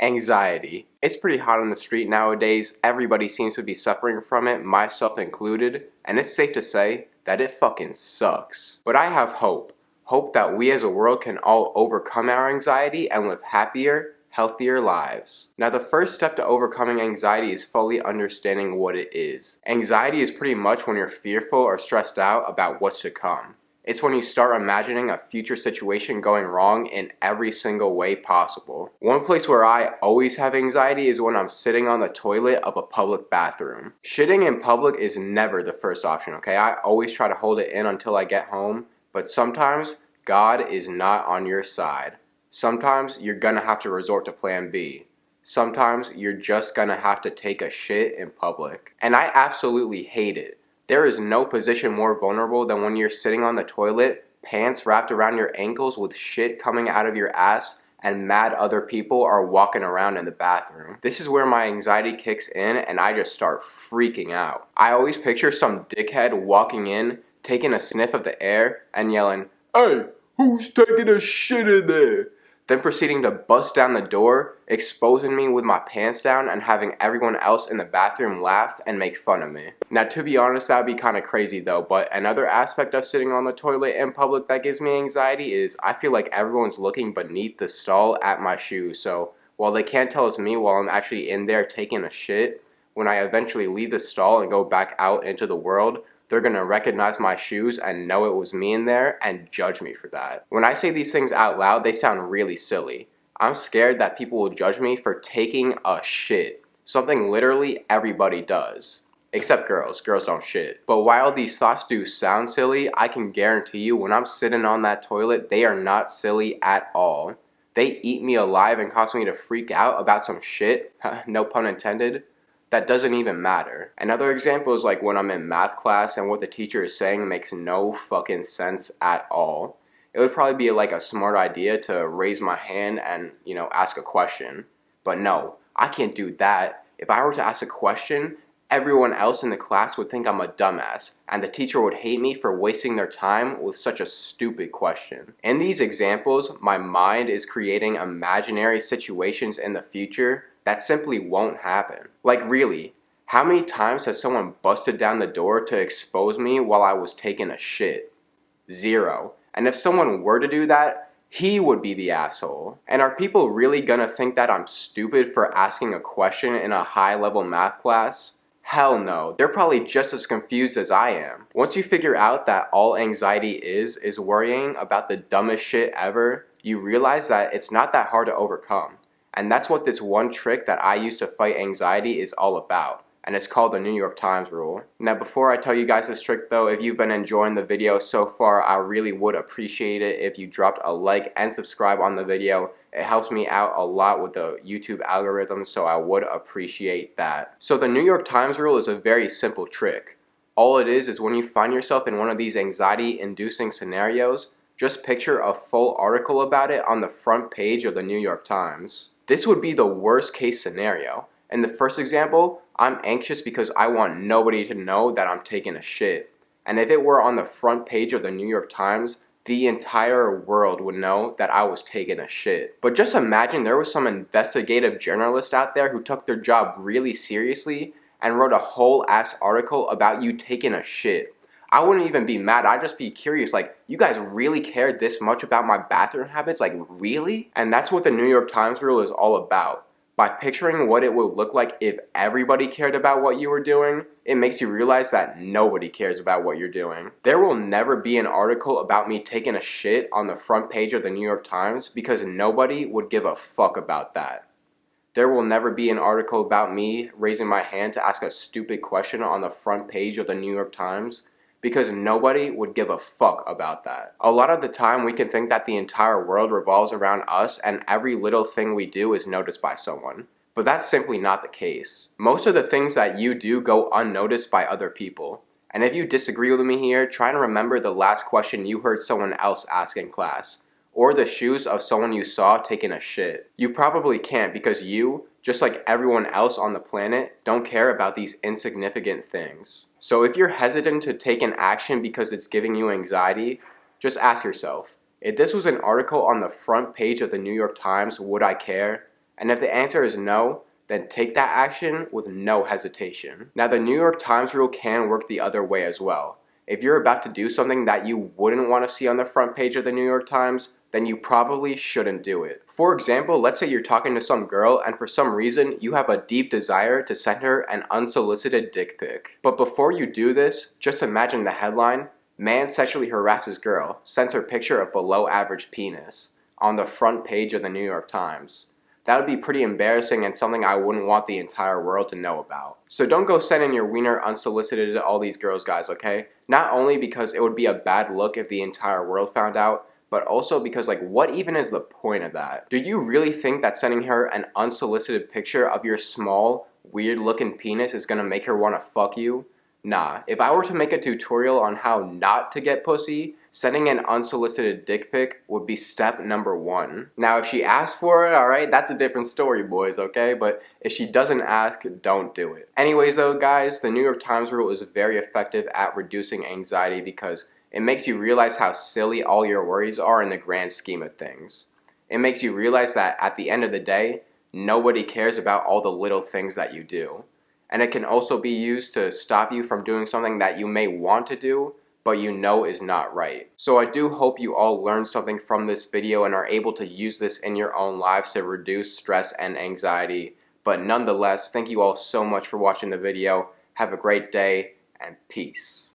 Anxiety. It's pretty hot on the street nowadays. Everybody seems to be suffering from it, myself included, and it's safe to say that it fucking sucks. But I have hope. Hope that we as a world can all overcome our anxiety and live happier, healthier lives. Now, the first step to overcoming anxiety is fully understanding what it is. Anxiety is pretty much when you're fearful or stressed out about what's to come. It's when you start imagining a future situation going wrong in every single way possible. One place where I always have anxiety is when I'm sitting on the toilet of a public bathroom. Shitting in public is never the first option, okay? I always try to hold it in until I get home, but sometimes God is not on your side. Sometimes you're gonna have to resort to plan B. Sometimes you're just gonna have to take a shit in public. And I absolutely hate it. There is no position more vulnerable than when you're sitting on the toilet, pants wrapped around your ankles with shit coming out of your ass, and mad other people are walking around in the bathroom. This is where my anxiety kicks in and I just start freaking out. I always picture some dickhead walking in, taking a sniff of the air, and yelling, "Hey, who's taking a shit in there?" Then proceeding to bust down the door, exposing me with my pants down and having everyone else in the bathroom laugh and make fun of me. Now, to be honest, that would be kind of crazy though, but another aspect of sitting on the toilet in public that gives me anxiety is I feel like everyone's looking beneath the stall at my shoes. So while they can't tell it's me while I'm actually in there taking a shit, when I eventually leave the stall and go back out into the world, they're gonna recognize my shoes and know it was me in there and judge me for that. When I say these things out loud, they sound really silly. I'm scared that people will judge me for taking a shit. Something literally everybody does. Except girls. Girls don't shit. But while these thoughts do sound silly, I can guarantee you when I'm sitting on that toilet, they are not silly at all. They eat me alive and cause me to freak out about some shit, no pun intended, that doesn't even matter. Another example is like when I'm in math class and what the teacher is saying makes no fucking sense at all. It would probably be like a smart idea to raise my hand and, ask a question. But no, I can't do that. If I were to ask a question, everyone else in the class would think I'm a dumbass, and the teacher would hate me for wasting their time with such a stupid question. In these examples, my mind is creating imaginary situations in the future that simply won't happen. Like really, how many times has someone busted down the door to expose me while I was taking a shit? 0. And if someone were to do that, he would be the asshole. And are people really gonna think that I'm stupid for asking a question in a high-level math class? Hell no. They're probably just as confused as I am. Once you figure out that all anxiety is worrying about the dumbest shit ever, you realize that it's not that hard to overcome. And that's what this one trick that I use to fight anxiety is all about. And it's called the New York Times rule. Now before I tell you guys this trick though, if you've been enjoying the video so far, I really would appreciate it if you dropped a like and subscribe on the video. It helps me out a lot with the YouTube algorithm, so I would appreciate that. So the New York Times rule is a very simple trick. All it is when you find yourself in one of these anxiety-inducing scenarios, just picture a full article about it on the front page of the New York Times. This would be the worst case scenario. In the first example, I'm anxious because I want nobody to know that I'm taking a shit. And if it were on the front page of the New York Times, the entire world would know that I was taking a shit. But just imagine there was some investigative journalist out there who took their job really seriously and wrote a whole ass article about you taking a shit. I wouldn't even be mad, I'd just be curious, like, you guys really care this much about my bathroom habits? Like, really? And that's what the New York Times rule is all about. By picturing what it would look like if everybody cared about what you were doing, it makes you realize that nobody cares about what you're doing. There will never be an article about me taking a shit on the front page of the New York Times because nobody would give a fuck about that. There will never be an article about me raising my hand to ask a stupid question on the front page of the New York Times because nobody would give a fuck about that. A lot of the time we can think that the entire world revolves around us and every little thing we do is noticed by someone. But that's simply not the case. Most of the things that you do go unnoticed by other people. And if you disagree with me here, try and remember the last question you heard someone else ask in class, or the shoes of someone you saw taking a shit. You probably can't because you, just like everyone else on the planet, don't care about these insignificant things. So if you're hesitant to take an action because it's giving you anxiety, just ask yourself, if this was an article on the front page of the New York Times, would I care? And if the answer is no, then take that action with no hesitation. Now, the New York Times rule can work the other way as well. If you're about to do something that you wouldn't want to see on the front page of the New York Times, then you probably shouldn't do it. For example, let's say you're talking to some girl and for some reason you have a deep desire to send her an unsolicited dick pic. But before you do this, just imagine the headline, "Man sexually harasses girl, sends her picture of below average penis," on the front page of the New York Times. That would be pretty embarrassing and something I wouldn't want the entire world to know about. So don't go sending your wiener unsolicited to all these girls, guys, okay? Not only because it would be a bad look if the entire world found out, but also because, like, what even is the point of that? Do you really think that sending her an unsolicited picture of your small, weird-looking penis is gonna make her wanna fuck you? Nah, if I were to make a tutorial on how not to get pussy, sending an unsolicited dick pic would be step number 1. Now, if she asks for it, alright, that's a different story, boys, okay? But if she doesn't ask, don't do it. Anyways, though, guys, the New York Times rule is very effective at reducing anxiety because it makes you realize how silly all your worries are in the grand scheme of things. It makes you realize that at the end of the day, nobody cares about all the little things that you do. And it can also be used to stop you from doing something that you may want to do, but you know is not right. So I do hope you all learned something from this video and are able to use this in your own lives to reduce stress and anxiety. But nonetheless, thank you all so much for watching the video. Have a great day, and peace.